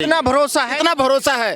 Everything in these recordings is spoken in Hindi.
इतना भरोसा है, इतना भरोसा है।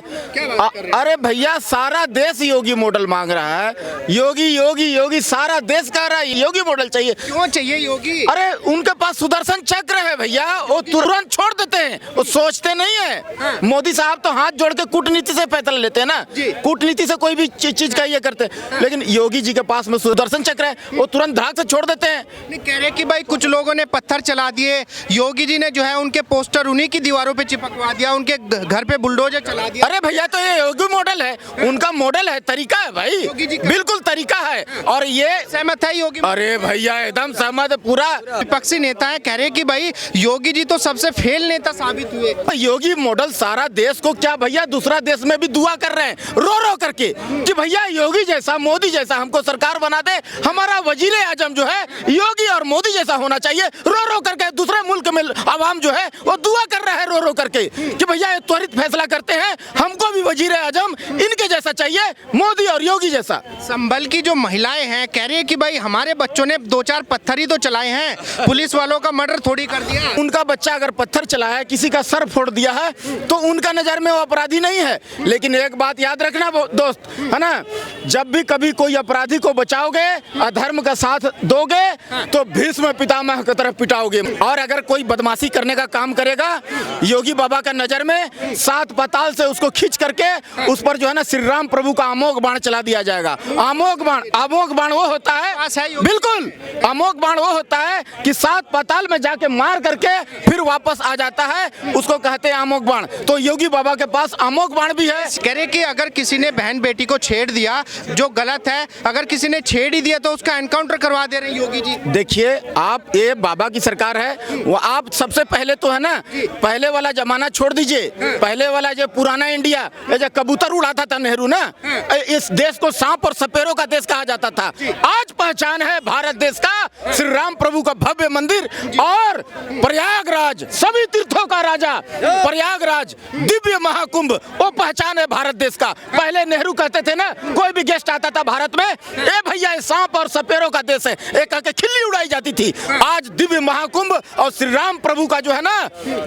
अरे भैया सारा देश योगी मॉडल मांग रहा है। योगी योगी योगी सारा देश कह रहा है योगी मॉडल चाहिए। क्यों चाहिए योगी? अरे उनके पास सुदर्शन चक्र है भैया, वो तुरंत छोड़ देते हैं, वो सोचते नहीं है। हाँ। मोदी साहब तो हाथ जोड़ के कूटनीति से फैसला लेते हैं ना, कूटनीति से कोई भी चीज का ये करते हैं। लेकिन योगी जी के पास में सुदर्शन चक्र है, वो तुरंत धाक से छोड़ देते हैं। नहीं कह रहे कि भाई कुछ लोगों ने पत्थर चला दिए, योगी जी ने जो है उनके पोस्टर उन्हीं की दीवारों पे चिपकवा दिया, उनके घर पे बुलडोजर चला दिया। अरे भैया तो ये योगी मॉडल है, उनका मॉडल है, तरीका है भाई, योगी जी का बिल्कुल तरीका है। और ये सहमत है योगी? अरे भैया एकदम सहमत है पूरा। विपक्षी नेता है, कह रहे कि भाई योगी जी तो सबसे फेल नेता साबित हुए। योगी मॉडल सारा देश को क्या भैया, दूसरा देश में भी दुआ कर रहे हैं रो रो करके कि भैया योगी जैसा मोदी जैसा हमको सरकार बना दे, हमारा वजीर आजम जो है योगी और मोदी जैसा होना चाहिए। रो रो करके दूसरे मुल्क में आवाम जो है वो दुआ कर रहा है रो रो करके कि भैया ये त्वरित फैसला करते हैं, हमको भी वजीर आजम इनके जैसा चाहिए, मोदी और योगी जैसा। संभल की जो महिलाएं हैं कह रही है कि भाई हमारे बच्चों ने 2-4 पत्थर ही तो चलाए हैं, पुलिस वालों का मर्डर थोड़ी कर दिया। उनका बच्चा अगर पत्थर चलाया है, किसी का सर फोड़ दिया है, तो उनका नजर में वो अपराधी नहीं है। लेकिन एक बात याद रखना दोस्त, है ना, जब भी कभी कोई अपराधी को बचाओगे, अधर्म का साथ दोगे, तो भीष्म पितामह की तरफ पिटाओगे। और अगर कोई बदमाशी करने का काम करेगा, योगी बाबा का नजर में 7 पाताल से उसको खींच करके उस पर जो है ना श्री राम प्रभु का अमोघ बाण चला दिया जाएगा। अमोघ बाण वो होता है, बिल्कुल अमोघ बाण वो होता है कि 7 पाताल में जाके मार करके फिर वापस आ जाता है, उसको कहते हैं अमोघ बाण। तो योगी बाबा के पास अमोघ बाण भी है। कह रहे कि अगर किसी ने बहन बेटी को छेड़ दिया जो गलत है, अगर किसी ने छेड़ ही दिया तो उसका एनकाउंटर करवा दे रहे हैं योगी जी। देखिए आप, ये बाबा की सरकार है, वो आप सबसे पहले तो है ना, पहले वाला जमाना छोड़ दीजिए, पहले वाला जो पुराना इंडिया, जो कबूतर उड़ाता था नेहरू ना, इस देश को सांप और सपेरों का देश कहा जाता था। आज पहचान है भारत देश का श्री राम प्रभु का भव्य मंदिर और प्रयागराज, सभी तीर्थों का राजा प्रयागराज, दिव्य महाकुंभ, वो पहचान है भारत देश का। पहले नेहरू कहते थे ना, कोई भी गेस्ट आता था भारत में, ए भैया सांप और सपेरों का देश है, एक कहके खिल्ली उड़ाई जाती थी। आज दिव्य महाकुंभ और श्री राम प्रभु का जो है ना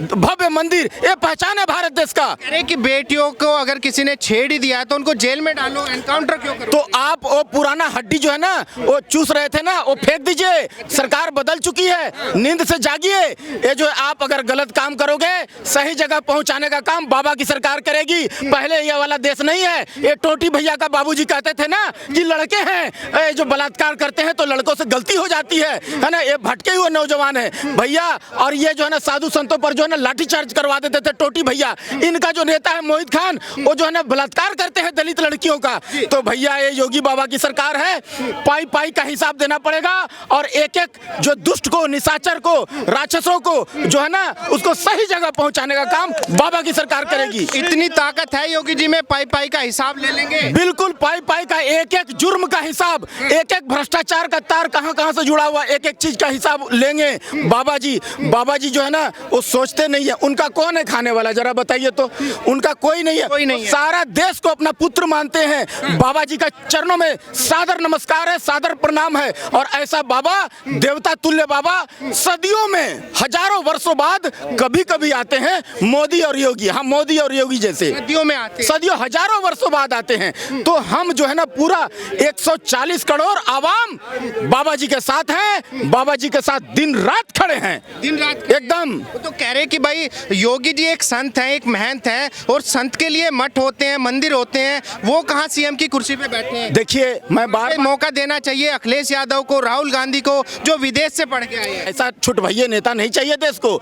भव्य मंदिर, ये पहचान है भारत देश का। कह रहे कि बेटियों को अगर किसी ने छेड़ ही दिया है तो उनको जेल में डालो, एनकाउंटर क्यों करो? तो आप वो पुराना हड्डी जो है ना, वो चूस रहे थे ना, वो फेंक दीजिए। सरकार बदल चुकी है, नींद से जागिए। ये जो आप अगर गलत काम करोगे, सही जगह पहुंचाने का काम बाबा की सरकार करेगी। पहले ये वाला देश नहीं है। ये टोटी भैया का बाबूजी कहते थे ना कि लड़के हैं जो बलात्कार करते हैं तो लड़कों से गलती हो जाती है ना, ये भटके हुए नौजवान है भैया। और ये जो है ना साधु संतों पर जो है ना लाठीचार्ज करवा देते थे टोटी भैया। इनका जो नेता है मोहित खान, वो जो है ना बलात्कार करते हैं दलित लड़कियों का। तो भैया ये योगी बाबा की सरकार है, पाई पाई का हिसाब देना पड़ेगा। और एक एक जो दुष्ट को, निशाचर को, राक्षसों को जो है ना, उसको सही जगह पहुंचाने का काम बाबा की सरकार करेगी। इतनी ताकत है योगी जी में, पाई पाई का हिसाब ले लेंगे? बिल्कुल पाई पाई का, एक एक जुर्म का हिसाब, एक एक भ्रष्टाचार का तार कहां से जुड़ा हुआ, एक एक चीज का हिसाब लेंगे बाबा जी जो है ना, वो सोचते नहीं है। उनका कौन है खाने वाला, जरा बताइए तो? उनका कोई नहीं है, कोई नहीं है। सारा देश को अपना पुत्र मानते हैं। बाबा जी का चरणों में सादर नमस्कार है, सादर प्रणाम है। और ऐसा बाबा, देवता तुल्य बाबा, सदियों में, हजारों वर्षों बाद कभी कभी आते हैं मोदी और योगी। हम मोदी और योगी जैसे सदियों में आते हैं, सदियों हजारों वर्षों बाद आते हैं। तो हम जो है ना पूरा 140 करोड़ आवाम बाबा जी के साथ हैं, बाबा जी के साथ दिन रात खड़े हैं, दिन रात एकदम। तो कह रहे कि भाई योगी जी एक संत है, एक महंत है, और संत के लिए मठ होते हैं, मंदिर होते हैं, वो कहाँ सीएम की कुर्सी पे बैठे हैं? देखिए मैं बार मौका देना चाहिए अखिलेश यादव को, राहुल गांधी को, जो विदेश से पढ़ के आए हैं। ऐसा छुट भैया नेता नहीं चाहिए देश को,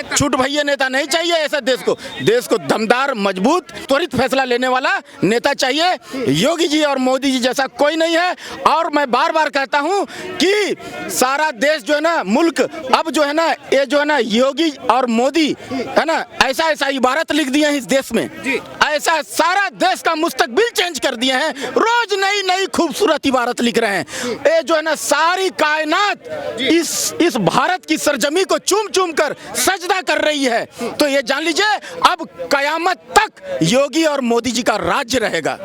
छुट भैया नेता नहीं चाहिए ऐसा देश को दमदार, मजबूत, त्वरित फैसला लेने वाला नेता चाहिए। योगी जी और मोदी जी जैसा कोई नहीं है। और मैं बार बार कहता हूं कि सारा देश जो है ना, मुल्क अब जो है ना, ये जो है ना योगी और मोदी है ना, ऐसा इबारत लिख दिए हैं इस देश में, ऐसा सारा देश का मुस्तकबिल चेंज कर दिए हैं। रोज नई नई खूबसूरत इबारत लिख रहे हैं। ये जो है ना सारी कायनात इस भारत की सरजमी को चूम चूम कर सजदा कर रही है। तो ये जान लीजिए अब कयामत तक योगी और मोदी जी का राज्य रहेगा।